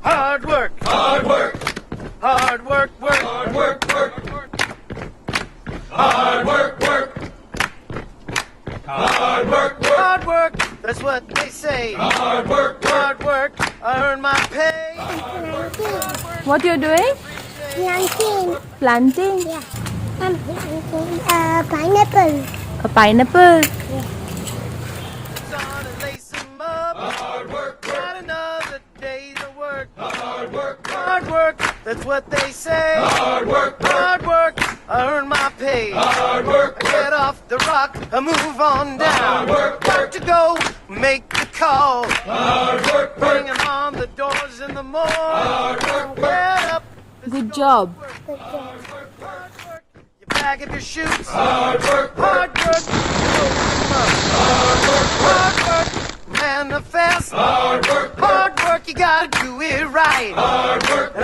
Hard work. Hard work. Hard work, work. Hard work, work. Hard work, work. Hard work, work. Hard work, that's what they say. Hard work, work. Hard work, I earn my pay. What you're doing? Planting. Planting Yeah. I'm planting pineapple. a pineapple. On and lace 'em up. Hard work, work. Got another day's of work. Hard work, Hard work, that's what they say. hard work, work. Hard work, I earn my pay. Hard work, I get off the rock, I move on down. Hard work, Got to go, make the call. hard work, Bring work. 'em on the doors in the morning. Hard work, work. Get up, Good job. Good job. you bag up your shoes. Hard work, work. Hard work, hard work, manifest. Hard work, Hard work, you gotta do it right. hard work, And